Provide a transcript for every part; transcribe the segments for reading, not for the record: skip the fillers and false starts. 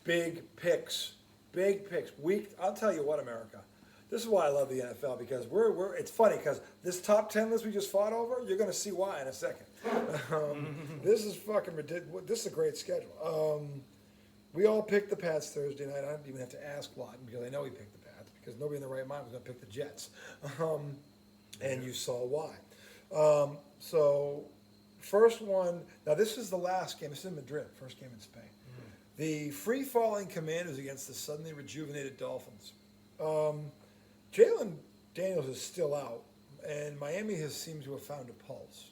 big picks, big picks. I'll tell you what, America. This is why I love the NFL, because it's funny because this top 10 list we just fought over, you're going to see why in a second. This is fucking ridiculous. This is a great schedule. We all picked the Pats Thursday night. I don't even have to ask Lawton because I know he picked the Pats because nobody in their right mind was going to pick the Jets. And you saw why. So first one, now this is the last game. This is in Madrid, first game in Spain. The free-falling Commanders against the suddenly rejuvenated Dolphins. Jalen Daniels is still out, and Miami seems to have found a pulse.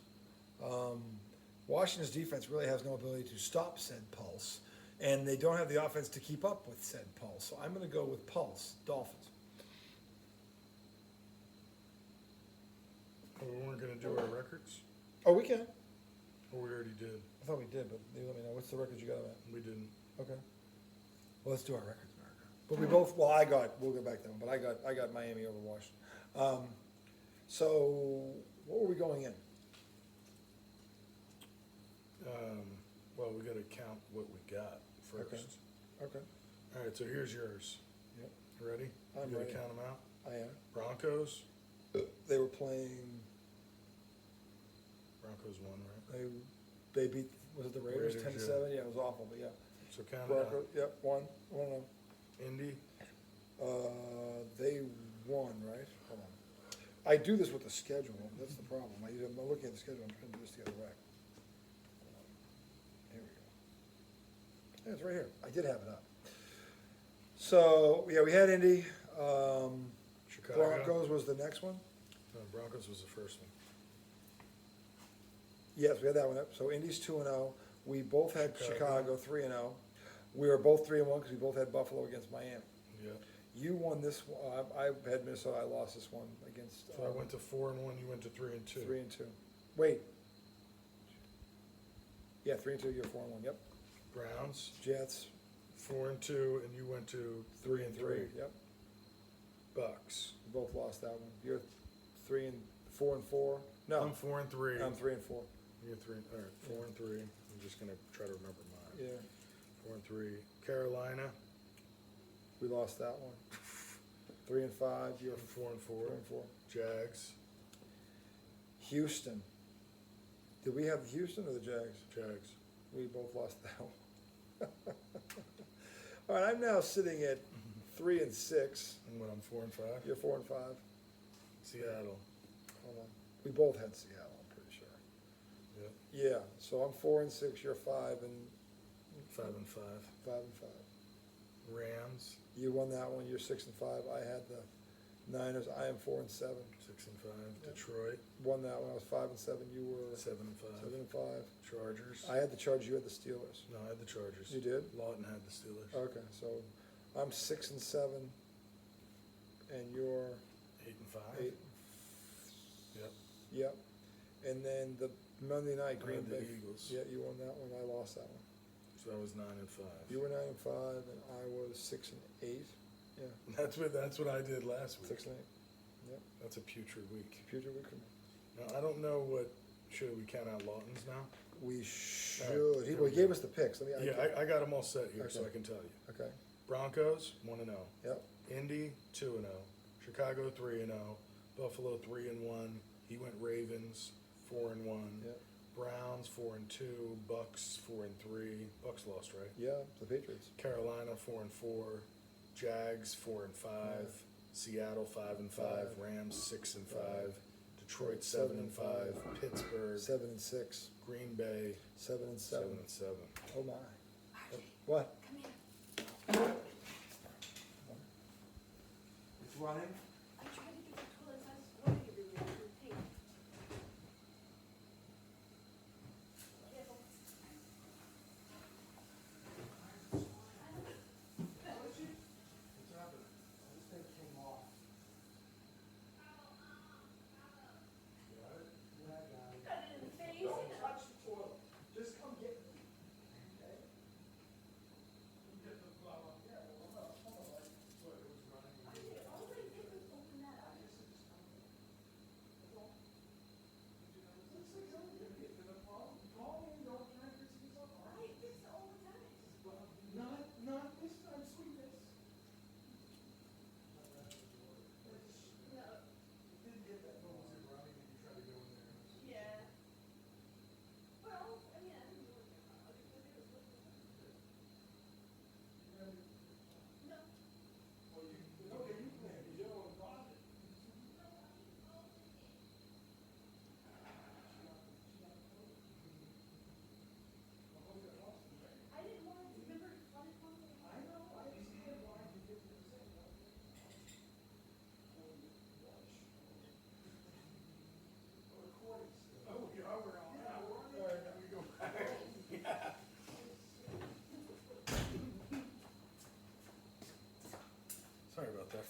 Washington's defense really has no ability to stop said pulse, and they don't have the offense to keep up with said pulse. So I'm going to go with pulse, Dolphins. Oh, we weren't going to do our records? Oh, we can. Oh, we already did. I thought we did, but you let me know. What's the records you got on that? We didn't. Okay. Well, let's do our records, America. But we both. Well, we'll go back to that one. But I got Miami over Washington. So what were we going in? Well, we got to count what we got first. Okay. All right, so here's yours. Yep. You ready? I'm you ready. Count them out. I am. Broncos. They were playing. Broncos won, right? They beat. Was it the Raiders? 10-7. Yeah. Yeah, it was awful, but yeah. So count it Broncos. out. Yep. One. Indy. They won, right? Hold on. I do this with the schedule. That's the problem. I'm looking at the schedule. I'm trying to do this to get it right. Here we go. Yeah, it's right here. I did have it up. So yeah, we had Indy. Chicago. Broncos was the next one. No, Broncos was the first one. Yes, we had that one up. So Indy's 2-0. We both had Chicago. Chicago 3-0. We were both 3-1 because we both had Buffalo against Miami. Yeah. You won this one. I had Minnesota. I lost this one against. So I went to 4-1. You went to 3-2. 3-2. Wait. Yeah, 3-2. You're 4-1. Yep. Browns. Jets. 4-2, and you went to 3-3. Yep. Bucks. We both lost that one. You're 4-4. No, I'm 4-3. I'm 3-4. You're 3. All right, 4-3. I'm just gonna try to remember mine. Yeah. 4-3. Carolina. We lost that one. 3-5. You're 4-4. 4-4. Jags. Houston. Did we have Houston or the Jags? Jags. We both lost that one. All right, I'm now sitting at 3-6. And when I'm 4-5. You're 4-5. Seattle. Hold on. We both had Seattle, I'm pretty sure. Yep. Yeah, so I'm 4-6, you're 5 and 5-5. 5-5. Rams. You won that one, you're 6-5. I had the Niners, I am 4-7. 6-5. Yep. Detroit. Won that one, I was 5-7, you were 7-5. 7-5. Chargers. I had the Chargers, you had the Steelers. No, I had the Chargers. You did? Lawton had the Steelers. Okay, so I'm 6-7, and you're 8-5. 8. Yep. Yep. And then the Monday night I Green had the Bay. Eagles. Yeah, you won that one. I lost that one. So I was 9-5. You were 9-5, and I was 6-8. Yeah, That's what I did last week. 6-8. Yep. That's a putrid week. Future week for me. Now I don't know what. Should we count out Lawton's now? We should. He gave us the picks. Let me. I got them all set here, so Okay. I can tell you. Okay. Broncos 1-0. Yep. Indy 2-0. Chicago 3-0. Buffalo 3-1. He went Ravens 4-1. Yep. Browns 4-2. Bucks 4-3. Bucks lost, right? Yeah, the Patriots. Carolina 4-4. Jags 4-5. Yeah. Seattle 5-5. Five. Rams 6-5. Detroit 7-5. Pittsburgh 7-6. Green Bay 7-7. 7-7. Oh my. What? Come here. It's running. I tried to get the toilet size water you removed from the tape. Careful. What's happening? This thing came off. Got it? Yeah, I got it. Got it in the face. Don't touch the toilet. Just come get me. Okay?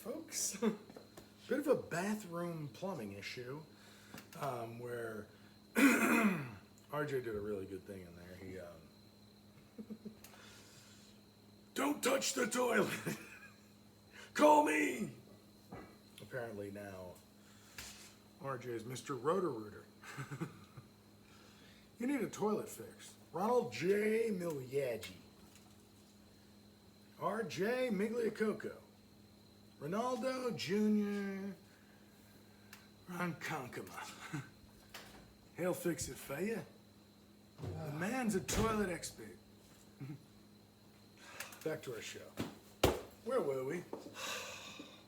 folks. Bit of a bathroom plumbing issue, where RJ did a really good thing in there. He don't touch the toilet. Call me. Apparently now, RJ is Mr. Roto-Rooter. You need a toilet fix. Ronald J. Miliaggi. R.J. Migliacoco. Ronaldo Jr. Ronconkoma. He'll fix it for you. The man's a toilet expert. Back to our show. Where were we?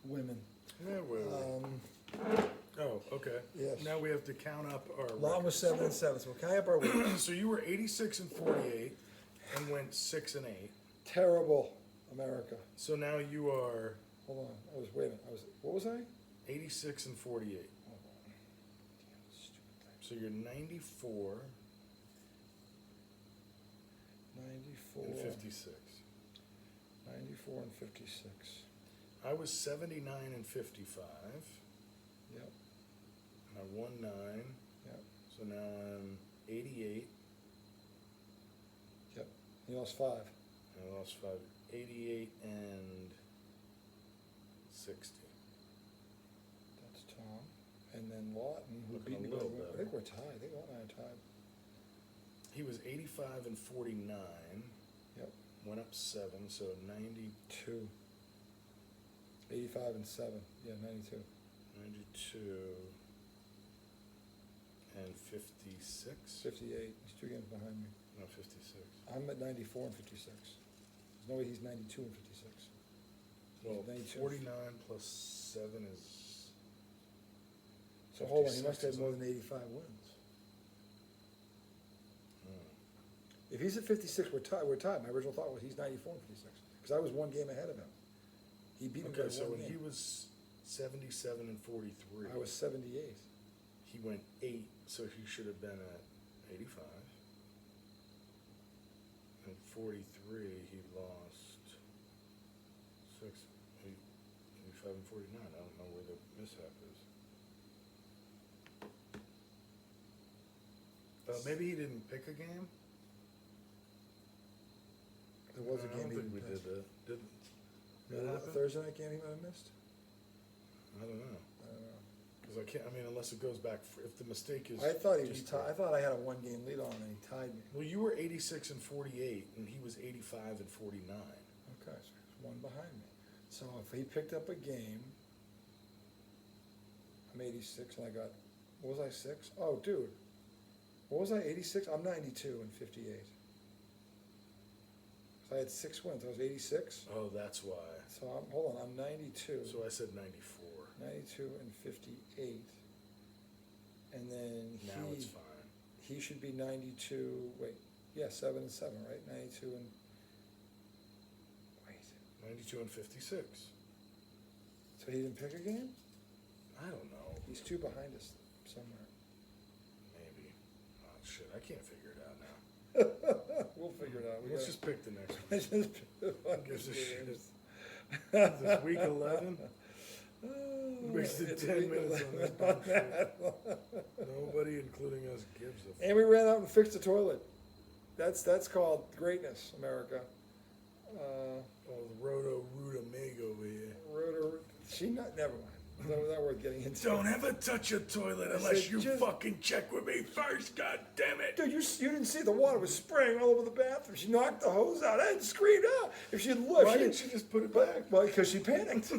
Women. Where were we? Oh, okay. Yes. Now we have to count up our Lon was records. 7 and 7. So can I up our week? So you were 86 and 48 and went 6 and 8. Terrible, America. So now you are Hold on. What was I? 86 and 48. Hold on. Damn, stupid thing. So you're 94 94. and 56. 94 and 56. I was 79 and 55. Yep. And I won 9. Yep. So now I'm 88. Yep. You lost 5. I lost 5. 88 and 60. That's Tom. And then Lawton, who Looking beat me. a little I better. think we're tied. I think Lawton and I are tied. He was 85 and 49. Yep. Went up 7, so 90, 2. 85 and 7. Yeah, 92. 92 and 56. 58. He's 2 games behind me. No, 56. I'm at 94 and 56. There's no way he's 92 and 56. Well, He's 92. 49 plus 7 is. So hold on, he 56, must have isn't more it? than 85 wins. Hmm. If he's at 56, we're tied. We're tied. My original thought was he's 94 and 56 because I was 1 game ahead of him. He beat me by Okay, so 1 when he game. was 77 and 43, I was 78. he went 8, so he should have been at 85. And 43, he lost 6, 8, 85 and 49. I don't know where the mishap is. Maybe he didn't pick a game? There was a I game don't he think we didn't did miss. that. Didn't Maybe that a happen? Thursday night game he might have missed. I don't know. I don't know. Because I can't, I mean, unless it goes back, if the mistake is. I thought he was deeper. tied. I thought I had a 1 game lead on him and he tied me. Well, you were 86 and 48, and he was 85 and 49. Okay, so he's 1 behind me. So if he picked up a game, I'm 86 and I got, what was I, 6? Oh, dude. What was I, 86? I'm 92 and 58. So I had 6 wins. I was 86. Oh, that's why. So hold on, I'm 92. So I said 94. 92 and 58. And then Now it's fine. he should be 92, wait, yeah, 7 and 7, right? 92 and, wait. 92 and 56. So he didn't pick a game? I don't know. He's 2 behind us somewhere. Maybe. Oh, shit, I can't figure it out now. We'll figure it out. We Let's gotta- just pick the next one. Let's just pick the fucking Gives a shit. games. Is this week 11? Oh, Wasted it's 10 week minutes 11 on this on that. Nobody, including us, gives a fuck. And we ran out and fixed the toilet. That's called greatness, America. Oh, the Roto-Rooter Meg over here. Rotor, never mind. Not worth getting into. Don't ever touch a toilet I unless said you just- fucking check with me first, god damn it! Dude, you didn't see the water was spraying all over the bathroom. She knocked the hose out. I had screamed out. If she had looked, Why didn't you just put it back? Well, because she panicked.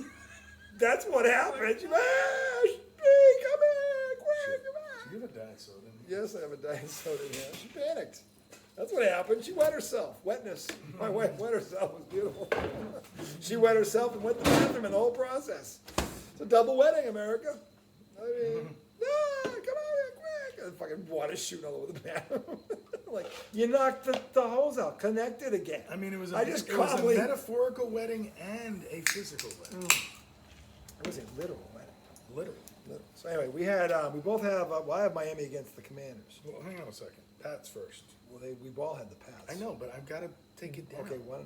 That's what happened. She, come back, quick, come back. You have a diet soda. Yes, I have a diet soda in here. She panicked. That's what happened. She wet herself. Wetness. My wife wet herself. It was beautiful. She wet herself and went to the bathroom in the whole process. It's a double wedding, America. I mean, come on here, quick. And fucking water shooting all over the bathroom. Like, you knocked the hose out. Connect it again. I mean, it was a I just it was a calmly- metaphorical wedding and a physical wedding. It was a literal wedding. Literally. Literal. So anyway, we both have, well, I have Miami against the Commanders. Well, hang on a second. Pats first. Well, we all had the Pats. I know, but I've got to take it down. Okay, 1-0.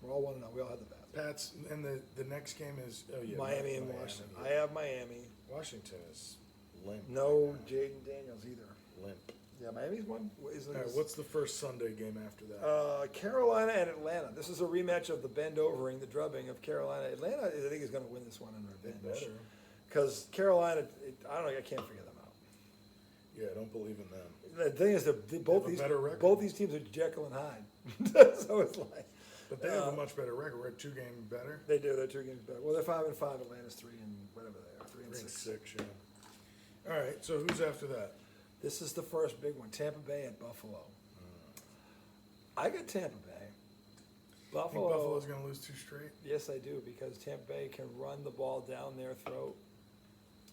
We're all 1-0. We all had the Pats. Pats, and the next game is Miami and Washington. I have Miami. Washington is limp. No Jaden Daniels either. Limp. Yeah, Miami's one. All right, what's the first Sunday game after that? Carolina and Atlanta. This is a rematch of the bend-overing, the drubbing of Carolina. Atlanta, I think, is going to win this one in revenge. Better. Because Carolina, I don't know, I can't figure them out. Yeah, I don't believe in them. The thing is, both these teams are Jekyll and Hyde. So it's like. But they have a much better record. We're 2 games better. They do. They're 2 games better. Well, they're 5-5. Atlanta's 3 and whatever they are, 3 and 6. Yeah. All right. So who's after that? This is the first big one. Tampa Bay at Buffalo. I got Tampa Bay. Buffalo. Think Buffalo's going to lose 2 straight? Yes, I do, because Tampa Bay can run the ball down their throat,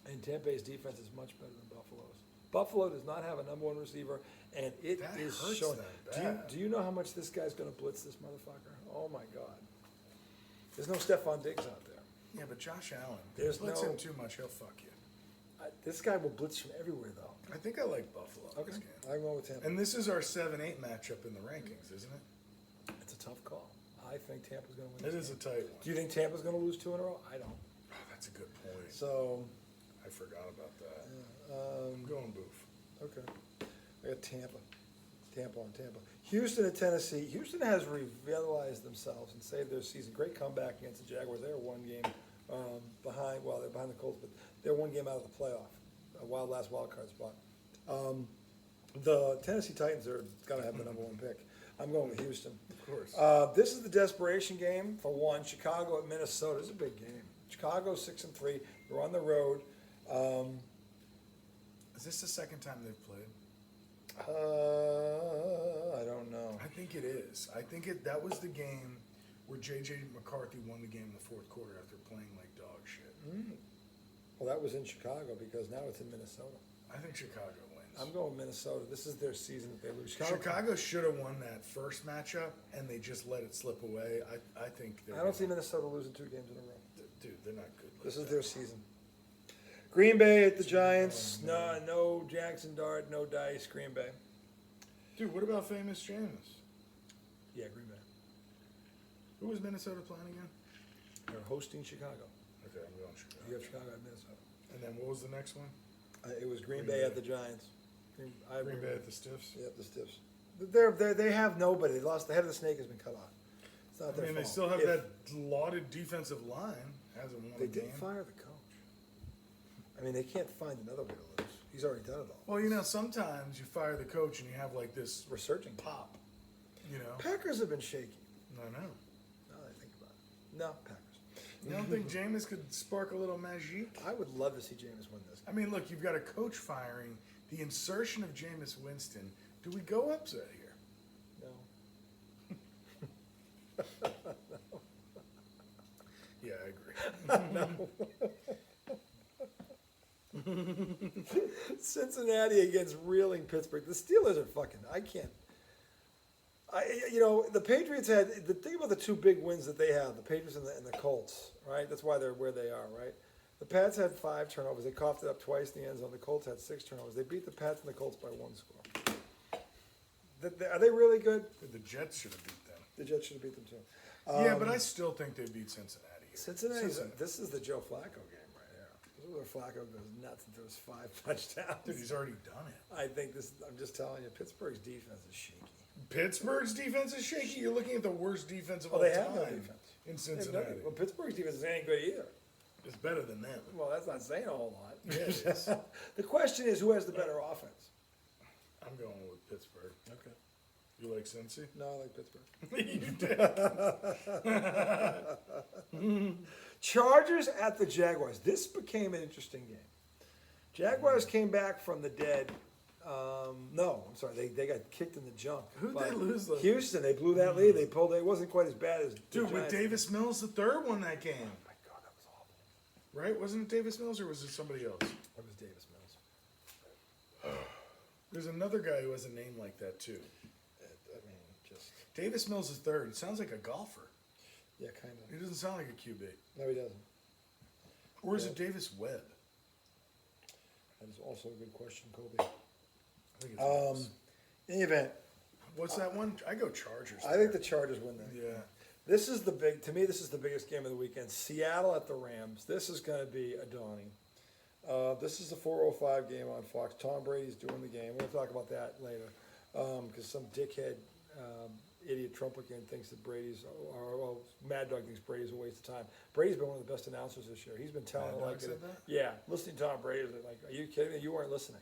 and Tampa Bay's defense is much better than Buffalo's. Buffalo does not have a number 1 receiver, and it That is hurts showing. them Do you, bad. do you know how much this guy's going to blitz this motherfucker? Oh my God! There's no Stephon Diggs out there. Yeah, but Josh Allen. There's Blitz no- him too much, he'll fuck you. This guy will blitz from everywhere, though. I think I like Buffalo in this game. I'm going with Tampa. And this is our 7-8 matchup in the rankings, isn't it? It's a tough call. I think Tampa's going to win. It this is a game. tight one. Do you think Tampa's going to lose 2 in a row? I don't. Oh, that's a good point. So, I forgot about that. um, I'm going Boof. okay. I got Tampa. Tampa on Tampa. Houston at Tennessee. Houston has revitalized themselves and saved their season. Great comeback against the Jaguars. They were 1 game behind. Well, they're behind the Colts, but they're 1 game out of the playoff. Last wild card spot. The Tennessee Titans are going to have the number 1 pick. I'm going with Houston. Of course. This is the desperation game for one. Chicago at Minnesota. This is a big game. Chicago 6-3. They're on the road. Is this the second time they've played? I don't know. I think it is. I think that was the game where J.J. McCarthy won the game in the 4th quarter after playing like dog shit. Well, that was in Chicago because now it's in Minnesota. I think Chicago wins. I'm going Minnesota. This is their season that they lose. Chicago should have won that first matchup, and they just let it slip away. I think they're I don't see Minnesota losing 2 games in a row. Dude, they're not good. This is their season. Green Bay at the Giants. No Jackson Dart, no dice. Green Bay. Dude, what about famous Jameis? Yeah, Green Bay. Who was Minnesota playing again? They're hosting Chicago. Okay, I'm going Chicago. You have Chicago at Minnesota. And then what was the next one? It was Green Green Bay Bay. at the Giants. Green Bay at the Stiffs? Yep, the Stiffs. They have nobody. They lost. The head of the snake has been cut off. It's not their I mean, they fault. still have If that lauded defensive line. Hasn't won They a game. did fire the coach. I mean, they can't find another way to lose. He's already done it all. Well, sometimes you fire the coach and you have like this Resurging. pop. Packers have been shaky. I know. Now that I think about it. No, Packers. You don't think Jameis could spark a little magic? I would love to see Jameis win this. I mean, look, you've got a coach firing, the insertion of Jameis Winston. Do we go upset here? No. Yeah, I agree. Cincinnati against reeling Pittsburgh. The Steelers are fucking. I can't. The Patriots had the thing about the 2 big wins that they have. The Patriots and the Colts, right? That's why they're where they are, right? The Pats had 5 turnovers. They coughed it up twice in the end zone. The Colts had 6 turnovers. They beat the Pats and the Colts by 1 score. Are they really good? The Jets should have beat them. The Jets should have beat them too. Yeah, but I still think they beat Cincinnati. Cincinnati. This is the Joe Flacco game right here. This is where Flacco goes nuts and throws 5 touchdowns. Dude, he's already done it. I think this. I'm just telling you, Pittsburgh's defense is shaky. Pittsburgh's defense is shaky. You're looking at the worst defense of all They time have no defense in They have Cincinnati. nothing. Well, Pittsburgh's defense ain't good either. It's better than them. Well, that's not saying a whole lot. Yeah, it is. The question is, who has the better offense? I'm going with Pittsburgh. Okay. You like Cincy? No, I like Pittsburgh. You did. Chargers at the Jaguars. This became an interesting game. Jaguars came back from the dead. No, I'm sorry. They got kicked in the junk. Who'd by they lose? Houston. They blew that lead. They pulled. It wasn't quite as bad as the Dude, with Giants. Davis Mills, the third won that game. Oh my God, that was awful. Right? Wasn't it Davis Mills or was it somebody else? That was Davis Mills. There's another guy who has a name like that too. I mean, just Davis Mills is third. It sounds like a golfer. yeah, kind He of. doesn't sound like a QB. No, he doesn't. Or is it Davis Webb? That is also a good question, Kobe. I think it's Mills. In any event, What's that one? I go Chargers. I think the Chargers win that. Yeah. This is to me, this is the biggest game of the weekend. Seattle at the Rams. This is going to be a dawning. This is the 4:05 game on Fox. Tom Brady's doing the game. We'll talk about that later. Because some dickhead, idiot Trumplican thinks that Mad Dog thinks Brady's a waste of time. Brady's been one of the best announcers this year. He's been telling Mad it Dog like said that? Yeah, listening to Tom Brady, like, are you kidding me? You weren't listening.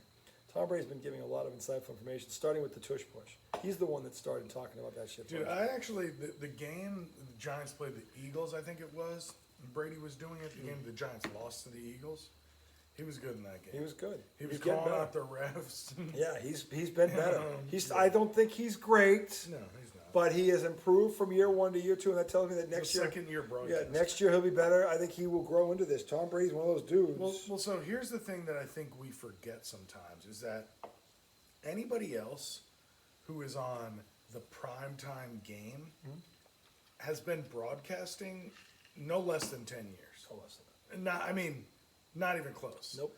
Tom Brady's been giving a lot of insightful information, starting with the tush push. He's the one that started talking about that shit. Dude, I actually, the game, the Giants played the Eagles, I think it was. And Brady was doing it. The game the Giants lost to the Eagles. He was good in that game. He was good. He was getting calling better. out the refs. Yeah, he's been better. I don't think he's great, No, he's not. but he has improved from year one to year two, and that tells me that next year, Second year broadcast. yeah, next year he'll be better. I think he will grow into this. Tom Brady's one of those dudes. Well, so here's the thing that I think we forget sometimes is that anybody else who is on the primetime game has been broadcasting no less than 10 years. Not even close. Nope.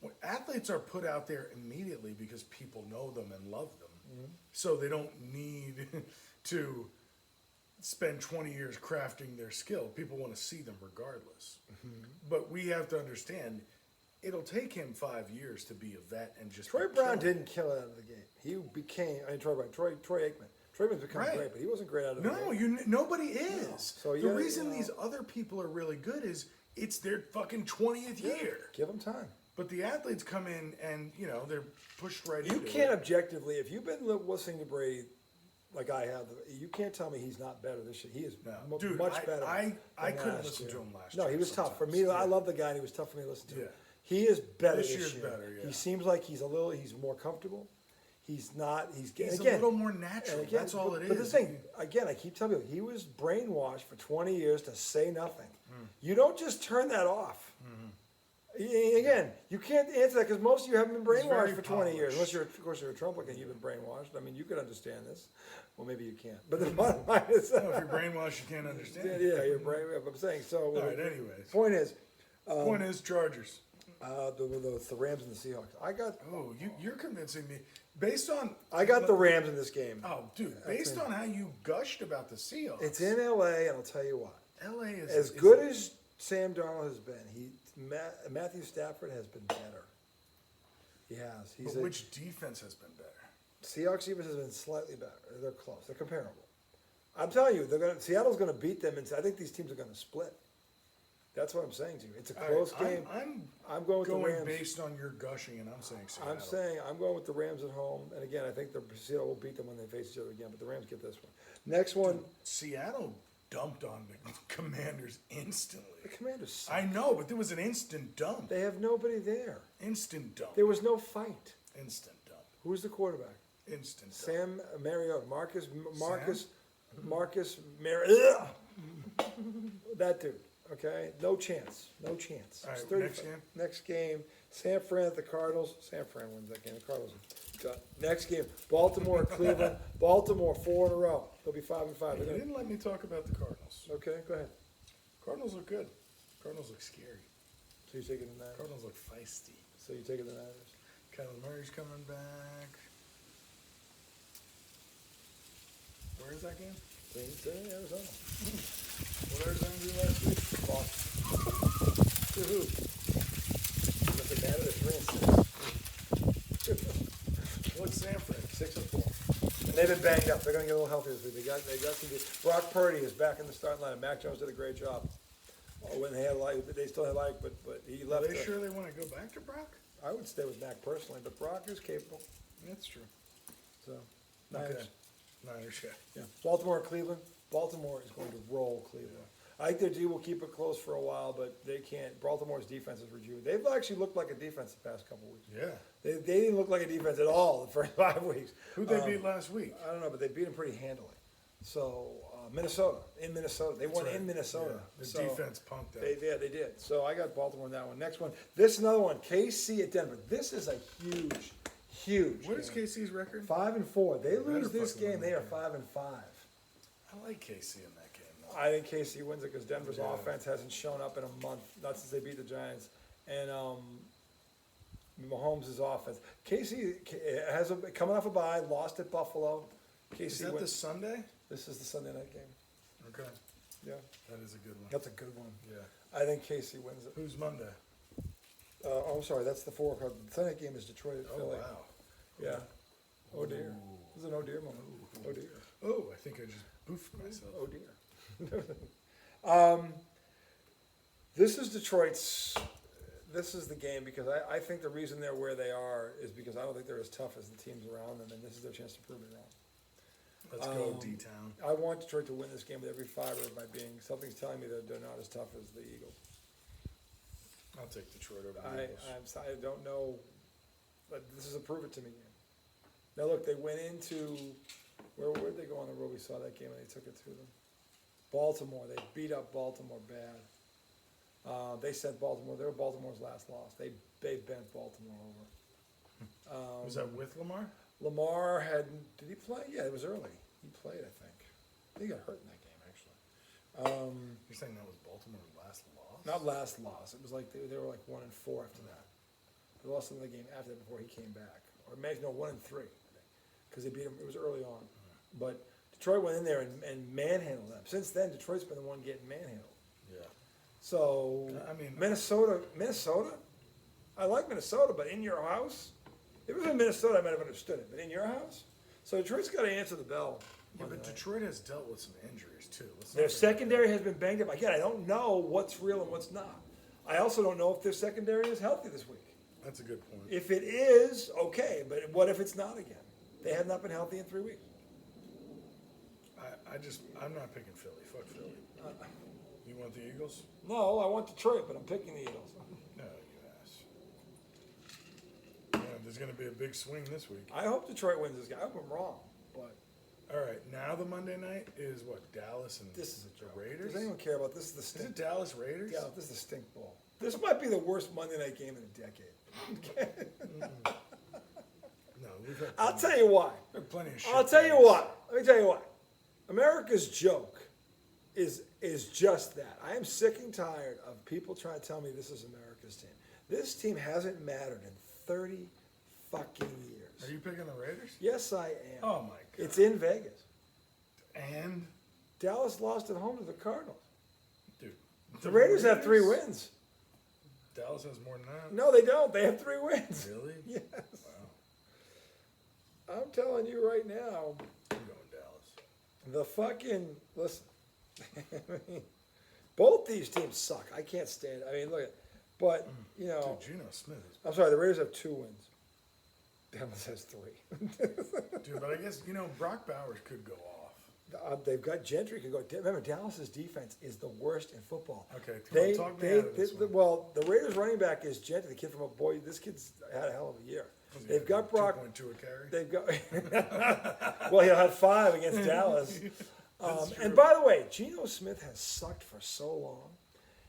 When athletes are put out there immediately because people know them and love them, so they don't need to spend 20 years crafting their skill. People want to see them regardless. But we have to understand, it'll take him 5 years to be a vet and just. Troy be Brown killing. didn't kill it out of the game. He became. I mean, Troy Aikman. Troy Aikman's become Right. great, but he wasn't great out of the No, game. nobody is. So, the yeah, reason you know. these other people are really good is it's their fucking 20th year. Give him time. But the athletes come in and they're pushed right You into can't it. objectively, if you've been listening to Brady like I have, you can't tell me he's not better this year. He is No. Dude, much better. I than couldn't last listen year. to him last No, year. he was tough. For me, sometimes. I love the guy, and he was tough for me to listen to. Yeah. He is better This this year's year. better, yeah. He seems like he's more comfortable. He's not. He's He's again, a little more natural. and again, That's all it is. But the thing, again, I keep telling you, he was brainwashed for 20 years to say nothing. Hmm. You don't just turn that off. Again, you can't answer that because most of you haven't been very brainwashed for 20 years. polished. Of course, you're a Trumplican, you've been brainwashed. I mean, you could understand this. Well, maybe you can't. But the bottom line is, No, if you're brainwashed, you can't understand. yeah, you're brainwashed. I'm saying so. All right, anyways. Point is, Point is, Chargers. the Rams and the Seahawks. Oh, you're convincing me. Based on. I got the Rams in this game. Oh, dude, based on how you gushed about the Seahawks. It's in LA, and I'll tell you what. LA is. As good as Sam Darnold has been, Matthew Stafford has been better. He has. But which defense has been better? Seahawks defense has been slightly better. They're close. They're comparable. I'm telling you, Seattle's going to beat them, and I think these teams are going to split. That's what I'm saying to you. It's a close All right, game. I'm going with the Rams. based on your gushing, and I'm saying Seattle. I'm going with the Rams at home, and again, I think the Seattle will beat them when they face each other again. But the Rams get this one. Next one, Seattle dumped on the Commanders instantly. the Commanders. Suck. I know, but there was an instant dump. They have nobody there. Instant dump. There was no fight. Instant dump. Who's the quarterback? Instant dump. Sam Mariota, Marcus Mariota. That dude. Okay, no chance. No chance. All right, It's 35. next game? Next game, San Fran at the Cardinals. San Fran wins that game. The Cardinals are done. Next game, Baltimore at Cleveland. Baltimore 4 in a row. They'll be 5-5. You They're gonna- didn't let me talk about the Cardinals. Okay, go ahead. Cardinals look good. Cardinals look scary. So you're taking the Niners. Cardinals look feisty. So you're taking the Niners. Kyler Murray's coming back. Where is that game? It's in Arizona. What Arizona do last week? To who? Does it matter? They're 3-6. What's San Fran? 6-4. And they've been banged up. They're going to get a little healthier this week. They got some good. Brock Purdy is back in the starting line. Mac Jones did a great job. When they had they still had but he Are left. they sure they want to go back to Brock? I would stay with Mac personally, but Brock is capable. That's true. So, Okay. Niners. Niners, yeah. Yeah. Baltimore, Cleveland. Baltimore is going to roll Cleveland. I think their D will keep it close for a while, but they can't. Baltimore's defense is rejuvenated. They've actually looked like a defense the past couple of weeks. Yeah. They didn't look like a defense at all the first 5 weeks. Who'd they beat last week? I don't know, but they beat them pretty handily. So Minnesota, they won right. in Minnesota. Yeah. The So defense punked them. they did. So I got Baltimore in that one. Next one, this is another one. KC at Denver. This is a huge. What is game. KC's record? 5-4. They Better lose this fucking game, win they are that 5-5. I like KC in that game, though. I think KC wins it because Denver's Yeah. offense hasn't shown up in a month, not since they beat the Giants. And Mahomes' offense. KC has coming off a bye, lost at Buffalo. KC Is that wins. this Sunday? This is the Sunday night game. Okay, Yeah, that is a good one. that's a good one. Yeah. I think KC wins it. Who's Monday? Oh, I'm sorry, that's the 4 o'clock. The Sunday game is Detroit at Oh, Philly. wow. Yeah. Oh dear. Ooh. This is an oh dear moment. Oh dear. Oh, I think I just boofed myself. Oh dear. This is Detroit's. This is the game because I think the reason they're where they are is because I don't think they're as tough as the teams around them, and this is their chance to prove me wrong. Let's go D-Town. I want Detroit to win this game with every fiber of my being. Something's telling me that they're not as tough as the Eagles. I'll take Detroit over the Eagles. I don't know, but this is a prove it to me game. Now look, they went into where'd they go on the road? We saw that game and they took it to them. Baltimore. They beat up Baltimore bad. They sent Baltimore. They were Baltimore's last loss. They bent Baltimore over. Was that with Lamar? Lamar did he play? Yeah, it was early. He played, I think. He got hurt in that game actually. You're saying that was Baltimore's last loss? Not last loss. It was like they were like 1-4 after that. They lost another game after that before he came back, or maybe no 1-3, I think, because they beat him. It was early on, but Detroit went in there and manhandled them. Since then, Detroit's been the one getting manhandled. Yeah. So I mean, Minnesota. I like Minnesota, but in your house, if it was in Minnesota, I might have understood it. But in your house, so Detroit's got to answer the bell. yeah, but Detroit has dealt with some injuries too. Their secondary has been banged up. Again, I don't know what's real and what's not. I also don't know if their secondary is healthy this week. That's a good point. If it is, okay, but what if it's not again? They have not been healthy in 3 weeks. I'm not picking Philly. Fuck Philly. You want the Eagles? No, I want Detroit, but I'm picking the Eagles. No, you ass. Yeah, there's going to be a big swing this week. I hope Detroit wins this game. I hope I'm wrong, but All right, now the Monday night is what, Dallas and this is a the joke. Raiders? Does anyone care about this? Is the Is stink. it Dallas Raiders? Yeah, this is the stink bowl. This might be the worst Monday night game in a decade. No, we've had I'll tell you why. we've had plenty of shit. I'll tell you games. what. Let me tell you what. America's joke is just that. I am sick and tired of people trying to tell me this is America's team. This team hasn't mattered in 30 fucking years. Are you picking the Raiders? Yes, I am. Oh my god. It's in Vegas. And Dallas lost at home to the Cardinals. dude, The Raiders have 3 wins. Dallas has more than that. No, they don't. They have 3 wins. Really? Yes. Wow. I'm telling you right now, I'm going Dallas. the fucking listen. I mean, both these teams suck. I can't stand it. I mean, look at, but you know, Dude, Geno Smith is I'm sorry. The Raiders have 2 wins. Dallas has 3. dude, but I guess Brock Bowers could go off. They've got Gentry could go. Remember, Dallas's defense is the worst in football. Okay, come on, talk me out of this one. Well, the Raiders running back is Gentry, the kid from a boy. This kid's had a hell of a year. They've got Brock. 2.2 a carry. They've got. Well, he'll have 5 against Dallas. And by the way, Geno Smith has sucked for so long.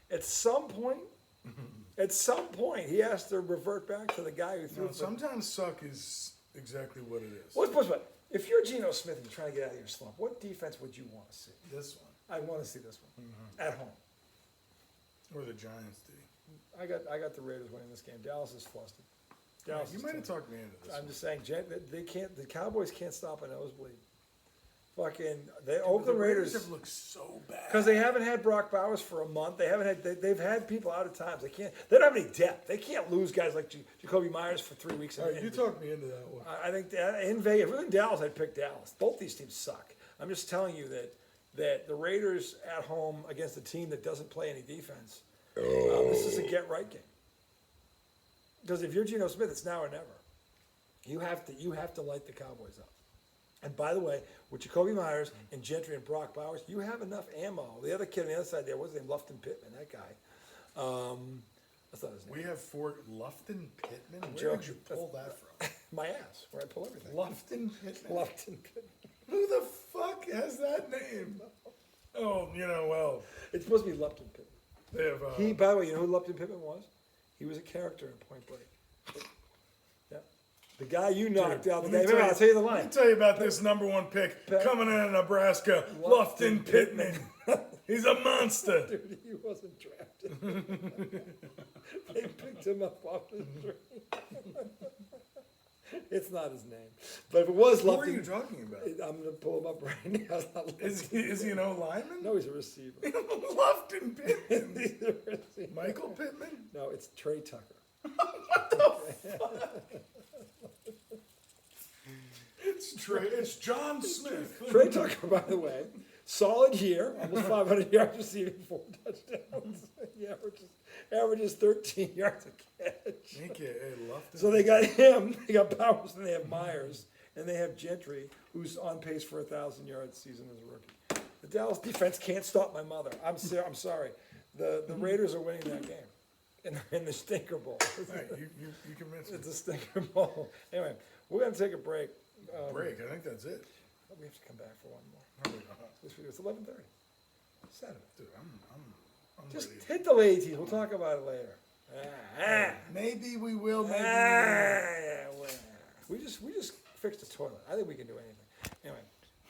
At some point, he has to revert back to the guy who threw. No, sometimes suck is exactly what it is. What's what? If you're Geno Smith and you're trying to get out of your slump, what defense would you want to see? This one. I want to see this one at home. Or the Giants D. I got the Raiders winning this game. Dallas is flustered. Dallas You is might have tough. talked me into this I'm one. just saying, they can't. The Cowboys can't stop a nosebleed. Fucking the The Oakland Raiders Raiders have looked so bad. because they haven't had Brock Bowers for a month. They haven't had. They've had people out of times. They can't. They don't have any depth. They can't lose guys like Jacoby Myers for 3 weeks. All right, you talked me into that one. I think that in Vegas, if it was in Dallas, I'd pick Dallas. Both these teams suck. I'm just telling you that the Raiders at home against a team that doesn't play any defense, this is a get right game. Because if you're Geno Smith, it's now or never. You have to light the Cowboys up. And by the way, with Jacoby Myers and Gentry and Brock Bowers, you have enough ammo. The other kid on the other side there, what's his name? Lufton Pittman, that guy. That's not his name. We have 4 Lufton Pittman. Where Joe, did you pull that from? My ass, where I pull everything. Lufton Pittman. Lufton Pittman. Who the fuck has that name? Oh, well, It's supposed to be Lupton Pittman. they have. By the way, you know who Lupton Pittman was? He was a character in Point Break. Yeah. The guy you knocked out the day. Remember, I'll tell you the Let line. me tell you about this number 1 pick coming out of Nebraska, Lufton Pittman. He's a monster. Dude, he wasn't drafted. They picked him up off the street. It's not his name. But if it was Who are Lupton, you talking about? I'm gonna pull him up right now. It's not Lupton. Is he an O-lineman? No, he's a receiver. Lufton Pittman. He's a receiver. Michael Pittman? No, it's Trey Tucker. What the fuck? It's John Smith. Trey Tucker, by the way, solid year, almost 500 yards receiving, 4 touchdowns. He averages 13 yards a catch. Thank you, Lufton. So they got him, they got Powers, and they have Myers, and they have Gentry, who's on pace for 1,000 yards season as a rookie. The Dallas defense can't stop my mother. I'm sorry. The Raiders are winning that game in the stinker bowl. Right, you convinced me. It's a stinker bowl. Anyway, we're gonna take a break. Break, I think that's it. We have to come back for one more. No, we don't. This video is 11:30. Saturday. Dude, I'm Just ready. hit the ladies. We'll talk about it later. Maybe we will, maybe we won't. Yeah, well, we just fixed the toilet. I think we can do anything.